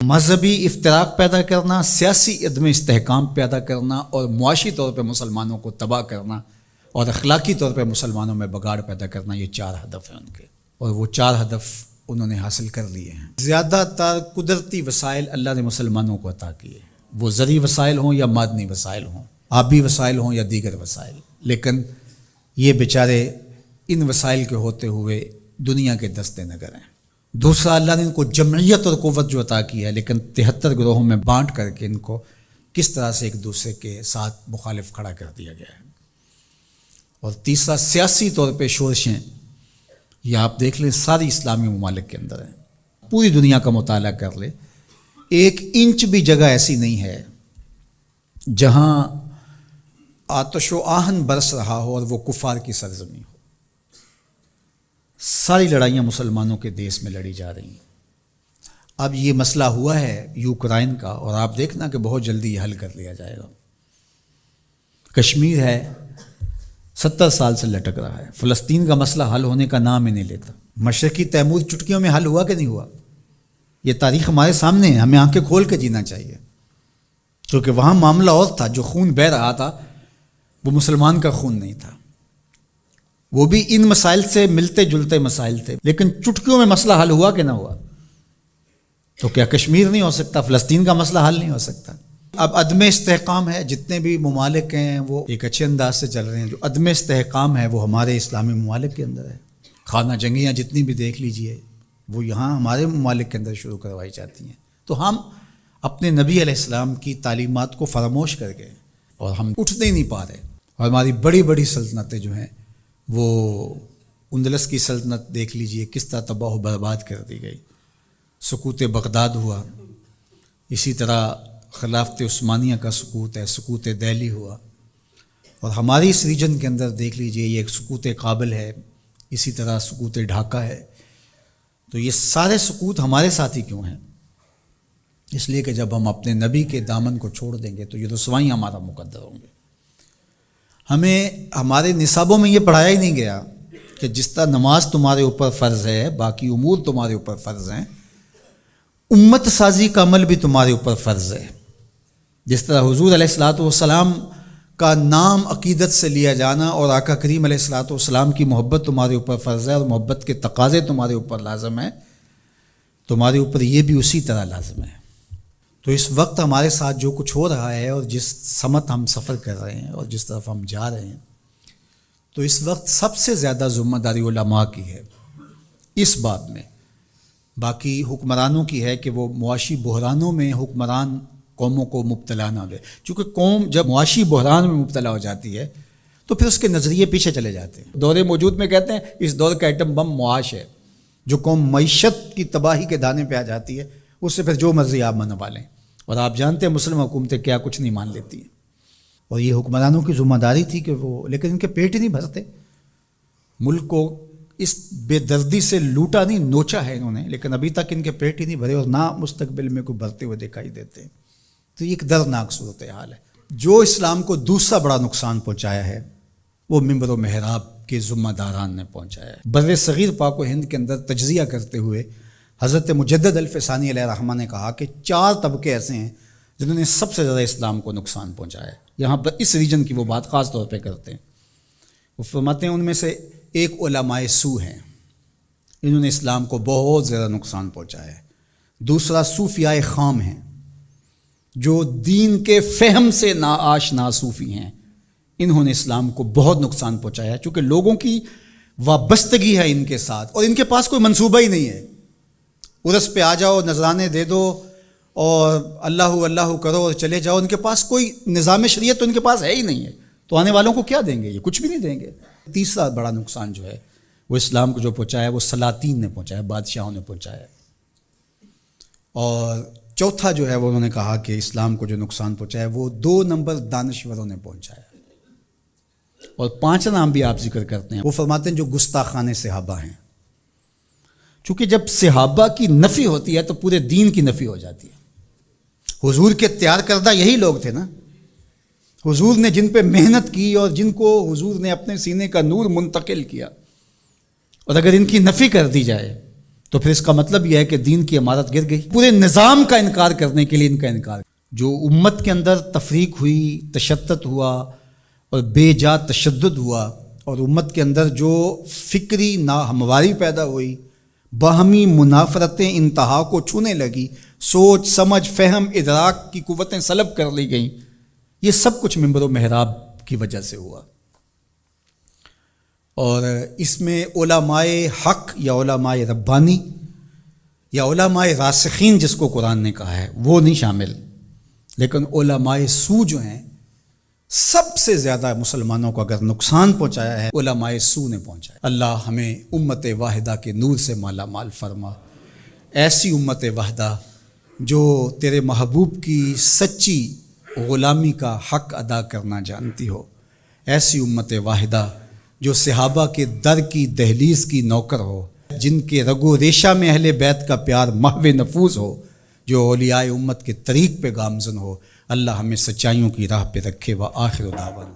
مذہبی افتراق پیدا کرنا، سیاسی عدم استحکام پیدا کرنا اور معاشی طور پہ مسلمانوں کو تباہ کرنا اور اخلاقی طور پہ مسلمانوں میں بگاڑ پیدا کرنا، یہ 4 ہدف ہیں ان کے، اور وہ 4 ہدف انہوں نے حاصل کر لیے ہیں۔ زیادہ تر قدرتی وسائل اللہ نے مسلمانوں کو عطا کیے، وہ زرعی وسائل ہوں یا معدنی وسائل ہوں، آبی وسائل ہوں یا دیگر وسائل، لیکن یہ بیچارے ان وسائل کے ہوتے ہوئے دنیا کے دستے نگر ہیں۔ دوسرا، اللہ نے ان کو جمعیت اور قوت جو عطا کی ہے، لیکن 73 گروہوں میں بانٹ کر کے ان کو کس طرح سے ایک دوسرے کے ساتھ مخالف کھڑا کر دیا گیا ہے۔ اور تیسرا، سیاسی طور پہ شورشیں، یہ آپ دیکھ لیں ساری اسلامی ممالک کے اندر ہیں، پوری دنیا کا مطالعہ کر لیں، 1 انچ بھی جگہ ایسی نہیں ہے جہاں آتش و آہن برس رہا ہو اور وہ کفار کی سرزمین ہو۔ ساری لڑائیاں مسلمانوں کے دیس میں لڑی جا رہی ہیں۔ اب یہ مسئلہ ہوا ہے یوکرائن کا، اور آپ دیکھنا کہ بہت جلدی یہ حل کر لیا جائے گا۔ کشمیر ہے 70 سال سے لٹک رہا ہے، فلسطین کا مسئلہ حل ہونے کا نام ہی نہیں لیتا۔ مشرقی تیمور چٹکیوں میں حل ہوا کہ نہیں ہوا؟ یہ تاریخ ہمارے سامنے ہے، ہمیں آنکھیں کھول کے جینا چاہیے، کیونکہ وہاں معاملہ اور تھا، جو خون بہہ رہا تھا وہ مسلمان کا خون نہیں تھا، وہ بھی ان مسائل سے ملتے جلتے مسائل تھے، لیکن چٹکیوں میں مسئلہ حل ہوا کہ نہ ہوا؟ تو کیا کشمیر نہیں ہو سکتا؟ فلسطین کا مسئلہ حل نہیں ہو سکتا؟ اب عدم استحکام ہے، جتنے بھی ممالک ہیں وہ ایک اچھے انداز سے چل رہے ہیں، جو عدم استحکام ہے وہ ہمارے اسلامی ممالک کے اندر ہے۔ خانہ جنگیاں جتنی بھی دیکھ لیجئے وہ یہاں ہمارے ممالک کے اندر شروع کروائی جاتی ہیں، تو ہم اپنے نبی علیہ السلام کی تعلیمات کو فراموش کر گئے اور ہم اٹھتے ہی نہیں پا رہے، اور ہماری بڑی بڑی سلطنتیں جو ہیں، وہ اندلس کی سلطنت دیکھ لیجئے کس طرح تباہ و برباد کر دی گئی، سقوط بغداد ہوا، اسی طرح خلافت عثمانیہ کا سقوط ہے، سقوط دہلی ہوا، اور ہماری اس ریجن کے اندر دیکھ لیجئے یہ ایک سقوط کابل ہے، اسی طرح سقوط ڈھاکہ ہے۔ تو یہ سارے سقوط ہمارے ساتھ ہی کیوں ہیں؟ اس لیے کہ جب ہم اپنے نبی کے دامن کو چھوڑ دیں گے تو یہ رسوائیاں ہمارا مقدر ہوں گے۔ ہمیں ہمارے نصابوں میں یہ پڑھایا ہی نہیں گیا کہ جس طرح نماز تمہارے اوپر فرض ہے، باقی امور تمہارے اوپر فرض ہیں، امت سازی کا عمل بھی تمہارے اوپر فرض ہے۔ جس طرح حضور علیہ الصلوۃ والسلام کا نام عقیدت سے لیا جانا اور آقا کریم علیہ الصلوۃ والسلام کی محبت تمہارے اوپر فرض ہے اور محبت کے تقاضے تمہارے اوپر لازم ہیں، تمہارے اوپر یہ بھی اسی طرح لازم ہے۔ تو اس وقت ہمارے ساتھ جو کچھ ہو رہا ہے اور جس سمت ہم سفر کر رہے ہیں اور جس طرف ہم جا رہے ہیں، تو اس وقت سب سے زیادہ ذمہ داری علماء کی ہے اس بات میں، باقی حکمرانوں کی ہے کہ وہ معاشی بحرانوں میں حکمران قوموں کو مبتلا نہ دے، چونکہ قوم جب معاشی بحران میں مبتلا ہو جاتی ہے تو پھر اس کے نظریے پیچھے چلے جاتے ہیں۔ دور موجود میں کہتے ہیں اس دور کا ایٹم بم معاش ہے، جو قوم معیشت کی تباہی کے دانے پہ آ جاتی ہے اس سے پھر جو مرضی آپ منوا لیں، اور آپ جانتے ہیں مسلم حکومتیں کیا کچھ نہیں مان لیتی ہیں، اور یہ حکمرانوں کی ذمہ داری تھی کہ وہ، لیکن ان کے پیٹ ہی نہیں بھرتے، ملک کو اس بے دردی سے لوٹا نہیں، نوچا ہے انہوں نے، لیکن ابھی تک ان کے پیٹ ہی نہیں بھرے اور نہ مستقبل میں کوئی بھرتے ہوئے دکھائی دیتے ہیں۔ تو یہ ایک دردناک صورتحال ہے۔ جو اسلام کو دوسرا بڑا نقصان پہنچایا ہے وہ منبر و محراب کے ذمہ داران نے پہنچایا ہے۔ بر صغیر پاک و ہند کے اندر تجزیہ کرتے ہوئے حضرت مجدد الفسانی علیہ الرحمہ نے کہا کہ 4 طبقے ایسے ہیں جنہوں نے سب سے زیادہ اسلام کو نقصان پہنچایا ہے۔ یہاں پر اس ریجن کی وہ بات خاص طور پہ کرتے ہیں، وہ فرماتے ہیں ان میں سے ایک علماء سو ہیں، انہوں نے اسلام کو بہت زیادہ نقصان پہنچایا ہے۔ دوسرا صوفیاء خام ہیں، جو دین کے فہم سے ناآشنا صوفی ہیں، انہوں نے اسلام کو بہت نقصان پہنچایا ہے، چونکہ لوگوں کی وابستگی ہے ان کے ساتھ اور ان کے پاس کوئی منصوبہ ہی نہیں ہے۔ عرس پہ آ جاؤ، نذرانے دے دو اور اللہ اللہ کرو اور چلے جاؤ، ان کے پاس کوئی نظام شریعت تو ان کے پاس ہے ہی نہیں ہے، تو آنے والوں کو کیا دیں گے؟ یہ کچھ بھی نہیں دیں گے۔ تیسرا بڑا نقصان جو ہے وہ اسلام کو جو پہنچایا وہ سلاطین نے پہنچایا، بادشاہوں نے پہنچایا، اور چوتھا جو ہے وہ انہوں نے کہا کہ اسلام کو جو نقصان پہنچایا وہ 2 نمبر دانشوروں نے پہنچایا، اور 5 نام بھی آپ ذکر کرتے ہیں، وہ فرماتے ہیں جو گستاخان صحابہ ہیں، چونکہ جب صحابہ کی نفی ہوتی ہے تو پورے دین کی نفی ہو جاتی ہے۔ حضور کے تیار کردہ یہی لوگ تھے نا، حضور نے جن پہ محنت کی اور جن کو حضور نے اپنے سینے کا نور منتقل کیا، اور اگر ان کی نفی کر دی جائے تو پھر اس کا مطلب یہ ہے کہ دین کی عمارت گر گئی. پورے نظام کا انکار کرنے کے لیے ان کا انکار. جو امت کے اندر تفریق ہوئی، تشتت ہوا اور بے جا تشدد ہوا، اور امت کے اندر جو فکری ناہمواری پیدا ہوئی، باہمی منافرتیں انتہا کو چھونے لگی، سوچ سمجھ فہم ادراک کی قوتیں سلب کر لی گئیں، یہ سب کچھ منبر و محراب کی وجہ سے ہوا. اور اس میں علماء حق یا علماء ربانی یا علماء راسخین جس کو قرآن نے کہا ہے وہ نہیں شامل، لیکن علماء سو جو ہیں سب سے زیادہ مسلمانوں کو اگر نقصان پہنچایا ہے علماء سو نے پہنچایا. اللہ ہمیں امت واحدہ کے نور سے مالا مال فرما، ایسی امت واحدہ جو تیرے محبوب کی سچی غلامی کا حق ادا کرنا جانتی ہو، ایسی امت واحدہ جو صحابہ کے در کی دہلیز کی نوکر ہو، جن کے رگ و ریشہ میں اہل بیت کا پیار محو نفوذ ہو، جو اولیاء امت کے طریق پہ گامزن ہو. اللہ ہمیں سچائیوں کی راہ پہ رکھے. وآخر دعوانا